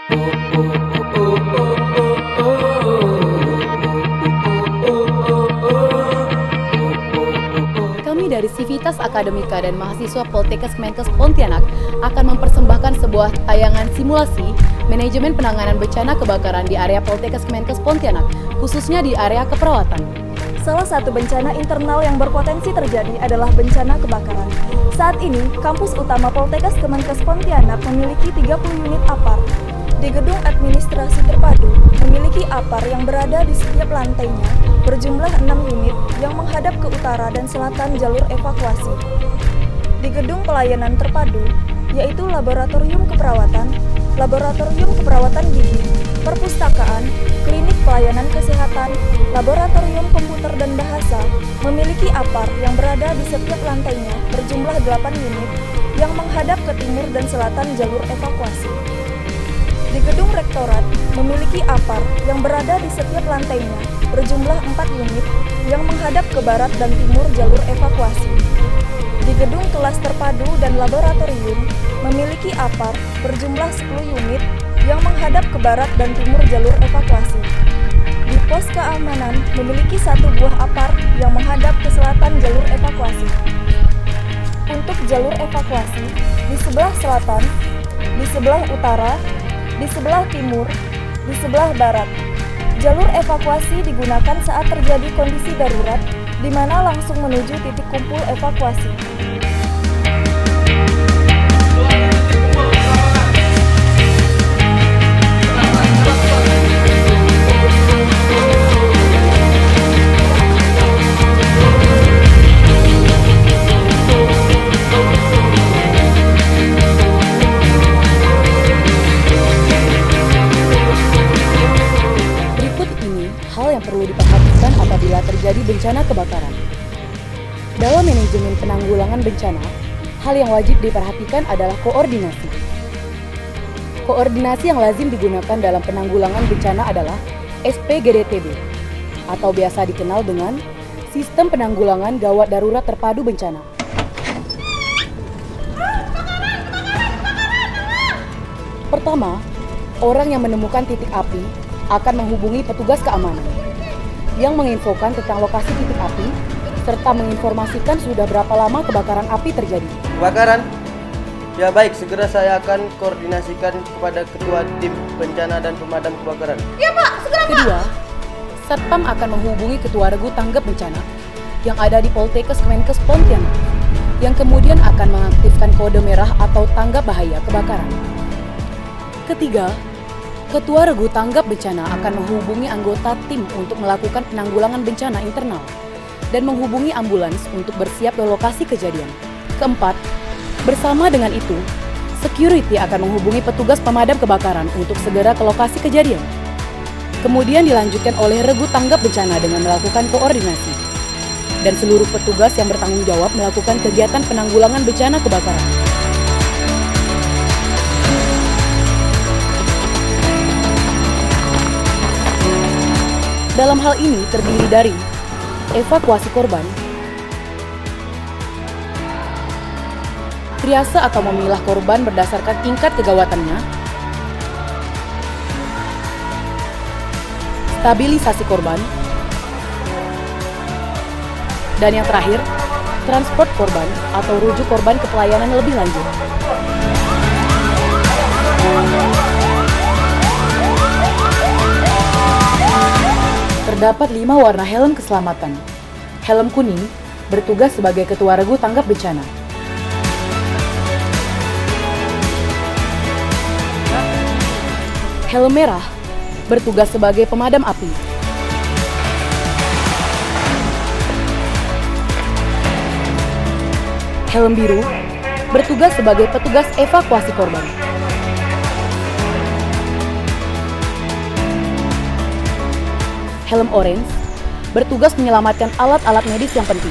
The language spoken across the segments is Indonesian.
Kami dari Civitas Akademika dan mahasiswa Poltekkes Kemenkes Pontianak akan mempersembahkan sebuah tayangan simulasi manajemen penanganan bencana kebakaran di area Poltekkes Kemenkes Pontianak, khususnya di area keperawatan. Salah satu bencana internal yang berpotensi terjadi adalah bencana kebakaran. Saat ini, kampus utama Poltekkes Kemenkes Pontianak memiliki 30 unit APAR. Di gedung administrasi terpadu, memiliki APAR yang berada di setiap lantainya berjumlah 6 unit yang menghadap ke utara dan selatan jalur evakuasi. Di gedung pelayanan terpadu, yaitu laboratorium keperawatan gigi, perpustakaan, klinik pelayanan kesehatan, laboratorium komputer dan bahasa, memiliki APAR yang berada di setiap lantainya berjumlah 8 unit yang menghadap ke timur dan selatan jalur evakuasi. Di gedung rektorat, memiliki APAR yang berada di setiap lantainya berjumlah 4 unit yang menghadap ke barat dan timur jalur evakuasi. Di gedung kelas terpadu dan laboratorium, memiliki APAR berjumlah 10 unit yang menghadap ke barat dan timur jalur evakuasi. Di pos keamanan, memiliki 1 buah APAR yang menghadap ke selatan jalur evakuasi. Untuk jalur evakuasi, di sebelah selatan, di sebelah utara, di sebelah timur, di sebelah barat. Jalur evakuasi digunakan saat terjadi kondisi darurat, di mana langsung menuju titik kumpul evakuasi. Hal yang perlu diperhatikan apabila terjadi bencana kebakaran. Dalam manajemen penanggulangan bencana, hal yang wajib diperhatikan adalah koordinasi. Koordinasi yang lazim digunakan dalam penanggulangan bencana adalah SPGDTB, atau biasa dikenal dengan Sistem Penanggulangan Gawat Darurat Terpadu Bencana. Pertama, orang yang menemukan titik api akan menghubungi petugas keamanan yang menginfokan tentang lokasi titik api serta menginformasikan sudah berapa lama kebakaran api terjadi. Kebakaran? Ya baik, segera saya akan koordinasikan kepada Ketua Tim Bencana dan Pemadam Kebakaran. Ya Pak, segera Pak! Kedua, Satpam akan menghubungi Ketua Regu Tanggap Bencana yang ada di Poltekkes Kemenkes Pontianak yang kemudian akan mengaktifkan kode merah atau tanggap bahaya kebakaran. Ketiga, Ketua Regu Tanggap Bencana akan menghubungi anggota tim untuk melakukan penanggulangan bencana internal dan menghubungi ambulans untuk bersiap ke lokasi kejadian. Keempat, bersama dengan itu, security akan menghubungi petugas pemadam kebakaran untuk segera ke lokasi kejadian. Kemudian dilanjutkan oleh Regu Tanggap Bencana dengan melakukan koordinasi. Dan seluruh petugas yang bertanggung jawab melakukan kegiatan penanggulangan bencana kebakaran. Dalam hal ini terdiri dari evakuasi korban, triase atau memilah korban berdasarkan tingkat kegawatannya, stabilisasi korban, dan yang terakhir, transport korban atau rujuk korban ke pelayanan lebih lanjut. Terdapat 5 warna helm keselamatan. Helm kuning bertugas sebagai Ketua Regu Tanggap Bencana. Helm merah bertugas sebagai pemadam api. Helm biru bertugas sebagai petugas evakuasi korban. Helm orange bertugas menyelamatkan alat-alat medis yang penting.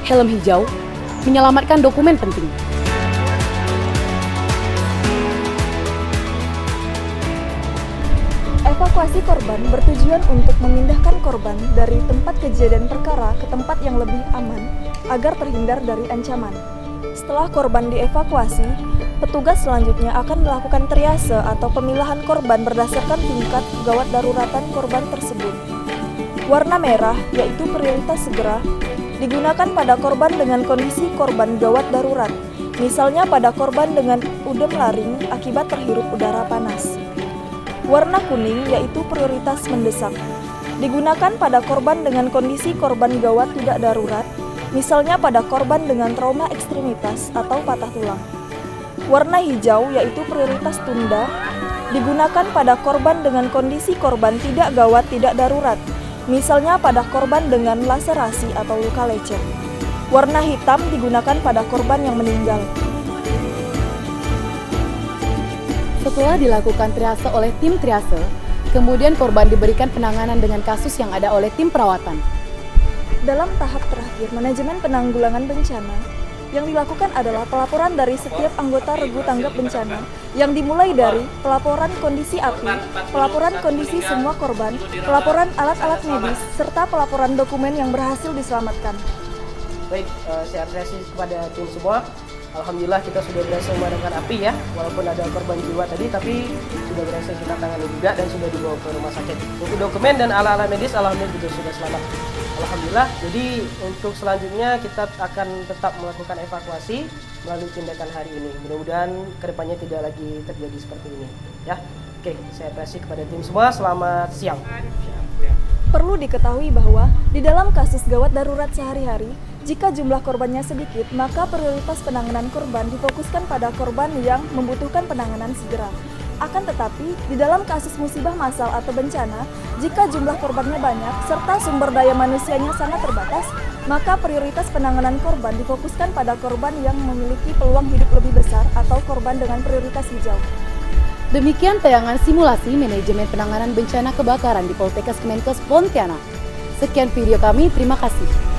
Helm hijau menyelamatkan dokumen penting. Evakuasi korban bertujuan untuk memindahkan korban dari tempat kejadian perkara ke tempat yang lebih aman agar terhindar dari ancaman. Setelah korban dievakuasi, petugas selanjutnya akan melakukan triase atau pemilahan korban berdasarkan tingkat gawat daruratan korban tersebut. Warna merah, yaitu prioritas segera, digunakan pada korban dengan kondisi korban gawat darurat, misalnya pada korban dengan udem laring akibat terhirup udara panas. Warna kuning, yaitu prioritas mendesak, digunakan pada korban dengan kondisi korban gawat tidak darurat, misalnya pada korban dengan trauma ekstremitas atau patah tulang. Warna hijau, yaitu prioritas tunda, digunakan pada korban dengan kondisi korban tidak gawat tidak darurat, misalnya pada korban dengan laserasi atau luka lecet. Warna hitam digunakan pada korban yang meninggal. Setelah dilakukan triase oleh tim triase, kemudian korban diberikan penanganan dengan kasus yang ada oleh tim perawatan. Dalam tahap terakhir manajemen penanggulangan bencana, yang dilakukan adalah pelaporan dari setiap anggota regu tanggap bencana yang dimulai dari pelaporan kondisi api, pelaporan kondisi semua korban, pelaporan alat-alat medis, serta pelaporan dokumen yang berhasil diselamatkan. Baik, saya apresiasi kepada tim semua. Alhamdulillah kita sudah berhasil memadamkan api ya, walaupun ada korban jiwa tadi, tapi sudah berhasil kita tangani juga dan sudah dibawa ke rumah sakit. Untuk dokumen dan alat-alat medis, alhamdulillah juga sudah selamat. Alhamdulillah. Jadi untuk selanjutnya kita akan tetap melakukan evakuasi melalui tindakan hari ini. Mudah-mudahan kedepannya tidak lagi terjadi seperti ini. Ya, oke. Saya apresiasi kepada tim semua. Selamat siang. Perlu diketahui bahwa di dalam kasus gawat darurat sehari-hari, jika jumlah korbannya sedikit, maka prioritas penanganan korban difokuskan pada korban yang membutuhkan penanganan segera. Akan tetapi, di dalam kasus musibah massal atau bencana, jika jumlah korbannya banyak serta sumber daya manusianya sangat terbatas, maka prioritas penanganan korban difokuskan pada korban yang memiliki peluang hidup lebih besar atau korban dengan prioritas hijau. Demikian tayangan simulasi manajemen penanganan bencana kebakaran di Poltekkes Kemenkes Pontianak. Sekian video kami, terima kasih.